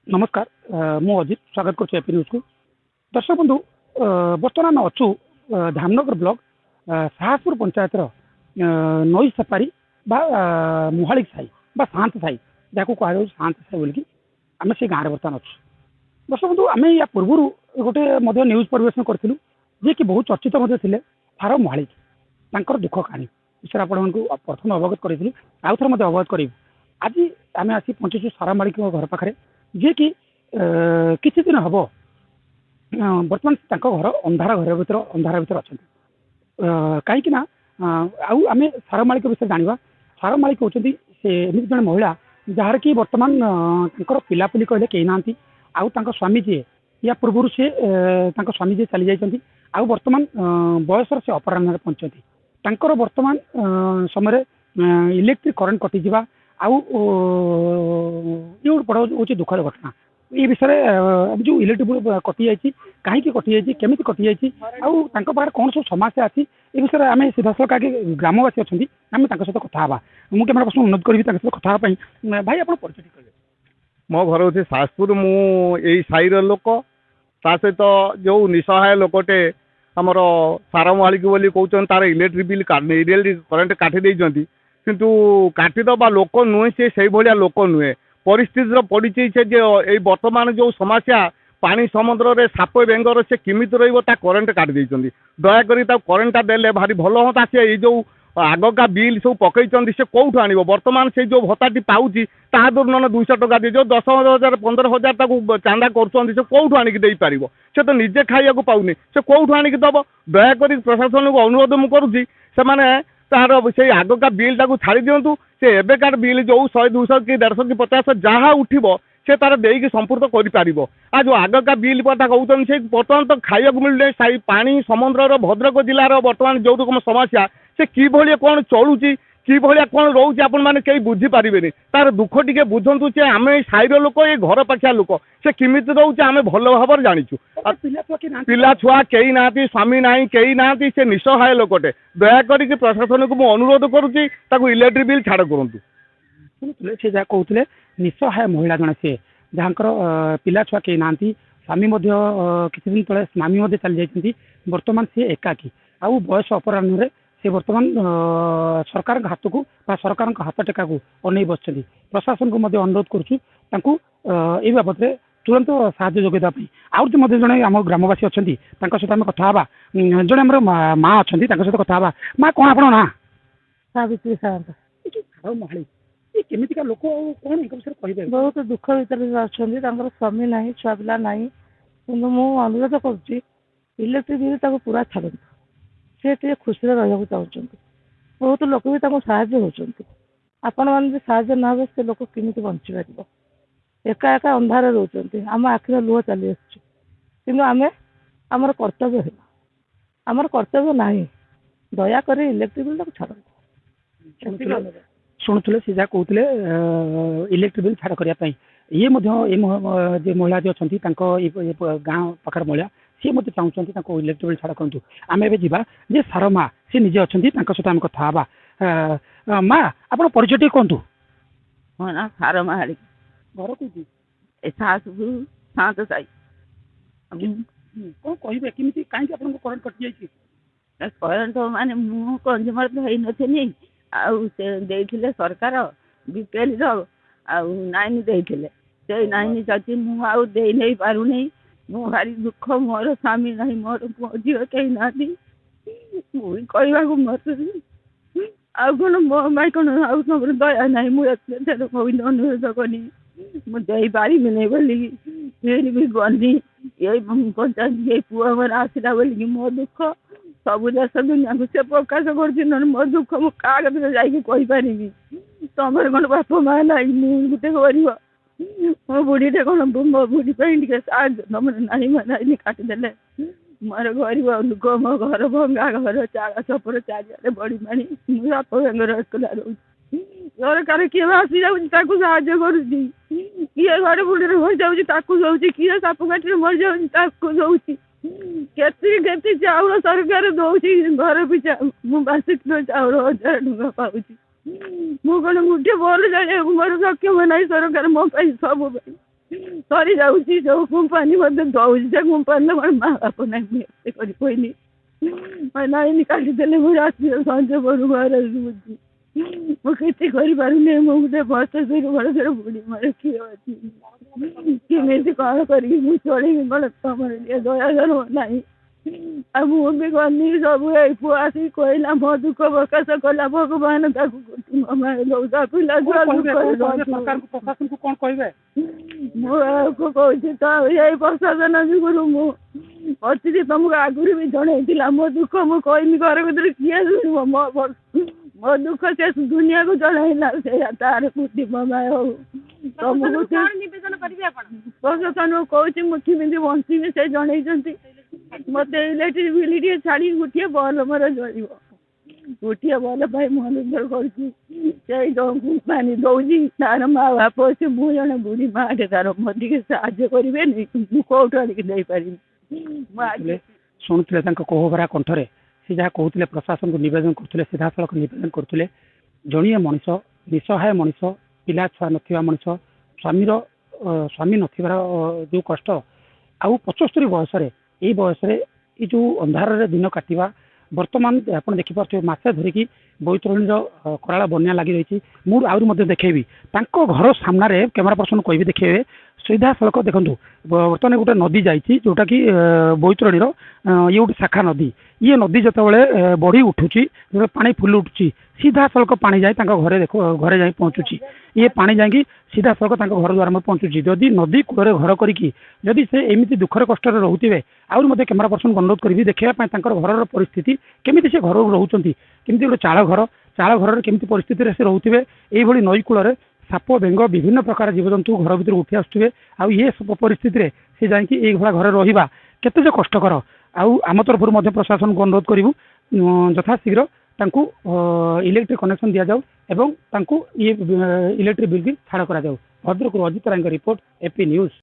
नमस्कार मु अजित स्वागत करुच्ची एपी न्यूज को दर्शक बंधु बर्तमान आम अच्छु धामनगर ब्लॉक साहसपुर पंचायत नई सफारी मुहाली साई शांत साई जहाँ कह शांत साई बोलिकी आम से गाँव में बर्तमान अच्छु दर्शक बंधु आम या पूर्व गोटे न्यूज परिवेशन करूँ जी कि बहुत चर्चित थे फार मुहाली दुख कहानी विषय आपण प्रथम अवगत करूँ आउ थे अवगत करूँ आज आम आसी पहुँचु सारामाड़ी घर पाखे जी कि किसी दिन हम बर्तमान घर अंधार भर अच्छा कहीं आम सारमाली विषय जाना सारमाली कहते एमती जन महिला जार कि बर्तमान पिलापुली कहले कहीं ना आउ स्वामी जी या पूर्व सी स्वामी जी चली जाती आउ बर्तमान बयसर से अपराह पहुंचती बर्तमान समय इलेक्ट्रिक करंट कटिजा आउ ये बड़ हूँ दुखद घटना ये विषय जो इलेक्ट्रिक कटि जाइए कहीं कटि जाइए केमी कटि जाइए आउ कौन सब समस्या अच्छी ये विषय आम सीधासल आगे ग्रामवासी अच्छा आम सहित कथा मुझे कैमेरा पर्सन अनुरोध करी सहित कथापी भाई आप परिचय करेंगे मो घर हूँ सासपुर मुई साईर लोक ता सहित जो निसहाय लोकटे आमर सारमुहाली बोली कहते तार इलेक्ट्रिक बिल करेन्ट काटी किंतु काटिदबा लोक नुहे से भाया लोक नुहे परिस्थिति पड़ी से बर्तमान जो समस्या पानी समुद्र रे साप बेंगर से किमित करेन्ट काटी दयाकोरी करेन्टा देले भारी भल हाँ से जो आगका बिल सब पकई से कौटू आण बर्तमान से जो भत्ताटी पाँच ता दूर न 200 टका दे जो 10,000 15,000 चांदा कर कौटू आणिक पार से तो निजे खाइबा पाऊनी से कौटू आणिक दब दयाकोरी प्रशासन को अनुरोध मुझे से तार से आगका बिल टाक छाड़ी दिंतु से एबेकार बिल जो 100 200 कि 150 कि 50 जहाँ उठो से तार देकी संपूर्ण कर आ जो आगका बिल कथा कहते से बर्तमान तो खाइबा मिलने पानी समुद्र भद्रक जिलार बर्तमान जो रकम समस्या से कि कौन चलुची कि कौन रोचे आपण मैंने कहीं बुझीपारे तार दुख टी बुझंतु से आम साईर लोक ये घर पाखिया लोक से किमित रोचे आम भल भाव जाचु पिला छुआ कई ना स्वामी ना कई ना से निसहाय लोकटे दयाकोरी प्रशासन को मुझे अनुरोध करुच्ची इलेक्ट्रिक बिल छाड़ करूँ से जहाँ कहते निसहाय महिला जन से जहाँ पिला छुआ कई ना स्वामी किसी दिन तले स्वामी चली जाती बर्तमान सी एकाकी आउ बयस अपराह से बर्तमान सरकार हाथ को सरकार हाथ टेका को अनै बस प्रशासन को अनुरोध करुँ बाबद तुरंत साहाय्य जोगेदापी आउ जड़े आम ग्रामवासी अच्छा सहित आम कथा जड़े आम माँ अच्छा सहित कथा माँ कौन आप ना सावित्री सावंत मुहाली केमिका लोक कौन विषय कह बहुत दुख भर अच्छा स्वामी ना छुआ पिला ना कि अनुरोध करुच्ची इलेक्ट्रिक बिल पूरा छाड़ू से खुशी रहा चाहते बहुत लोक भी साहय होती आपण मैंने साहय ना हे से लोक केमी बंची पार एका एका अंधार रोचे आम आखिर लुह चली आम आमर कर्तव्य है आमर कर्तव्य ना दयाकोरी इलेक्ट्रिक बिल छाड़ शुणुले से जहाँ कहते इलेक्ट्रिक बिल छाड़ करने ये महिला जी अच्छा गाँव पाखर महिला सी मत चाहते इलेक्ट्रिक बिल छाड़ करूँ आम ए जे सार माँ सी निजे अच्छा सहित आम कथा माँ आप परिचय कहतु मो ना सार महाड़ी घर कौटी सासपुर शांत साई कौन कहे कमी कहीं करंट कटि जाइए करंट माने मु कंज्यूमर तो है नथनी आउ से देइथिले सरकार बीपीएल रो आउ नाइन देइथिले से नाइन चाची मु आउ देइ नै पारुनी मु भारी दुख मोर स्वामी नहीं मोर झील कहीं ना मुझे कहवाक मत आउ कौन मो माई कौन आउ सब दया ना मुझे अनुरोध कनी मुझे पारि नहीं बोली फिर भी गनी ये पंचायत ये पुआ मोर आसला बोलिकी मो दुख सब देश दुनिया को से प्रकाश कर मो दुख मु क्या जापारि तुम कौन बाप माँ ना मुझे गरीब मो बुढ़ीटे कौन मो बुढ़ी टे तुम ना काटिदे मोर गरीब दुख मो घर भंगा घर चाल चपर चारिड़े बड़ी मानी मुझे बाप बेंगर एकला रोच सरकार किए आसी जाऊँ साहय करुच्ची किए घर बुढ़ी मर जाऊँ किए साप काटे मर जाऊँ के चाउल सरकार दौर घर पिछा मुसिक चाउल 1000 टका पाऊँ मु कौन मुठे बोल जाए मोर सक्षम ना सरकार मो सब ସରିଯାଉଛି ଯୋଉ କମ୍ପାନୀ ମୋତେ ଦଉଛି ସେ କମ୍ପାନୀର ମୋର ମା ବାପ ନାହିଁ ମୁଁ ଏତେ କରି କହିନି ଲାଇନ୍ କାଟିଦେଲେ ମୁଁ ରାତିରେ ସଞ୍ଜ ପରୁ ଘରେ ଶୁଭୁଛି ମୁଁ କିଛି କରିପାରୁନି ମୁଁ ଗୋଟେ ବର୍ଷ ଦୁଇ ବର୍ଷର ବୁଢ଼ୀ ମୋର କିଏ ଅଛି କେମିତି କ'ଣ କରିକି ମୁଁ ଚଳିବି କ'ଣ ତମର ଟିକେ ଦୟା ଧର୍ମ ନାହିଁ ଆଉ ମୁଁ ବି ଗଲି ସବୁ ଏଇ ପୁଅ ଆସିକି କହିଲା ମୋ ଦୁଃଖ ପ୍ରକାଶ କଲା ଭଗବାନ ତାକୁ ଦଉତା ପିଲା ଛୁଆ ପ୍ରଶାସନକୁ କ'ଣ କହିବେ? ମୁଁ କହୁଛି ତ ଏଇ ପ୍ରଶାସନ ଯୁଗରୁ ମୁଁ ଅଛି ତମକୁ ଆଗରୁ ବି ଜଣେଇଥିଲା ମୋ ଦୁଃଖ ମୁଁ କହିନି ଘର ଭିତରେ କିଏ ଶୁଣିବ ମୋ ଦୁଃଖ ସେ ଦୁନିଆକୁ ଜଣେଇଲା ସେଇଆ ତାର କୁଟିମୟ ହଉ ତମକୁ ପ୍ରଶାସନ କହୁଛି ମୁଁ କେମିତି ବଞ୍ଚିବି ସେ ଜଣେଇଛନ୍ତି ମୋତେ ଇଲେକ୍ଟ୍ରିକ୍ ବିଲ୍ ଟିକେ ଛାଡ଼ି ଗୋଟିଏ ବଲ୍ ମୋର ଜଳିବ ଗୋଟିଏ ବଲ୍ ପାଇଁ ମୁଁ ଅନୁରୋଧ କରୁଛି ସେଇ କମ୍ପାନୀ ଦଉଛି ତାର ମା ବାପ ଅଛି ମୁଁ ଜଣେ ବୁଢ଼ୀ ମାଆଟେ ତାର ମୋ ଟିକେ ସାହାଯ୍ୟ କରିବେନି ମୁଁ କୋଉଠୁ ଆଣିକି ଦେଇପାରିବି ଶୁଣୁଥିଲେ ତାଙ୍କ କୋହଭରା କଣ୍ଠରେ ସେ ଯାହା କହୁଥିଲେ ପ୍ରଶାସନକୁ ନିବେଦନ କରୁଥିଲେ ସିଧାସଳଖ ନିବେଦନ କରୁଥିଲେ ଜଣିଏ ମଣିଷ ନିଃସହାୟ ମଣିଷ ପିଲା ଛୁଆ ନଥିବା ମଣିଷ ସ୍ୱାମୀ ନଥିବାର ଯେଉଁ କଷ୍ଟ ଆଉ 75 ବୟସରେ ଏଇ ବୟସରେ ଏଇ ଯେଉଁ ଅନ୍ଧାରରେ ଦିନ କାଟିବା ବର୍ତ୍ତମାନ ଆପଣ ଦେଖିପାରୁଥିବେ ମାସେ ଧରିକି ବୈତରଣୀର କରାଳ ବନ୍ୟା ଲାଗି ରହିଛି ମୁଁ ଆହୁରି ମଧ୍ୟ ଦେଖେଇବି ତାଙ୍କ ଘର ସାମ୍ନାରେ କ୍ୟାମେରା ପର୍ସନ କହିବି ଦେଖେଇବେ ସିଧାସଳଖ ଦେଖନ୍ତୁ ବର୍ତ୍ତମାନ ଗୋଟେ ନଦୀ ଯାଇଛି ଯୋଉଟାକି ବୈତରଣୀର ଇଏ ଗୋଟେ ଶାଖା ନଦୀ ଇଏ ନଦୀ ଯେତେବେଳେ ବଢ଼ି ଉଠୁଛି ଯେତେବେଳେ ପାଣି ଫୁଲି ଉଠୁଛି ସିଧାସଳଖ ପାଣି ଯାଇ ତାଙ୍କ ଘରେ ଯାଇ ପହଞ୍ଚୁଛି ଇଏ ପାଣି ଯାଇକି ସିଧାସଳଖ ତାଙ୍କ ଘର ଦ୍ୱାର ପହଞ୍ଚୁଛି ଯଦି ନଦୀ କୂଳରେ ଘର କରିକି ଯଦି ସେ ଏମିତି ଦୁଃଖରେ କଷ୍ଟରେ ରହୁଥିବେ ଆହୁରି ମଧ୍ୟ କ୍ୟାମେରା ପର୍ସନକୁ ଅନୁରୋଧ କରିବି ଦେଖିବା ପାଇଁ ତାଙ୍କର ଘରର ପରିସ୍ଥିତି କେମିତି ସେ ଘରକୁ ରହୁଛନ୍ତି କେମିତି ଗୋଟେ ଚାଳ ଘରରେ କେମିତି ପରିସ୍ଥିତିରେ ସେ ରହୁଥିବେ ଏଇଭଳି ନଈ କୂଳରେ ସାପ ବେଙ୍ଗ ବିଭିନ୍ନ ପ୍ରକାର ଜୀବଜନ୍ତୁ ଘର ଭିତରୁ ଉଠି ଆସୁଥିବେ ଆଉ ଇଏ ପରିସ୍ଥିତିରେ ସେ ଯାଇକି ଏଇଭଳିଆ ଘରେ ରହିବା କେତେ ଯେ କଷ୍ଟକର ଆଉ ଆମ ତରଫରୁ ମଧ୍ୟ ପ୍ରଶାସନକୁ ଅନୁରୋଧ କରିବୁ ଯଥାଶୀଘ୍ର ତାଙ୍କୁ ଇଲେକ୍ଟ୍ରିକ୍ କନେକ୍ସନ୍ ଦିଆଯାଉ ଏବଂ ତାଙ୍କୁ ଇଏ ଇଲେକ୍ଟ୍ରିକ୍ ବିଲ୍ ବି ଛାଡ଼ କରାଯାଉ ଭଦ୍ରକରୁ ଅଜିତ ରାୟଙ୍କ ରିପୋର୍ଟ AP ନ୍ୟୁଜ୍।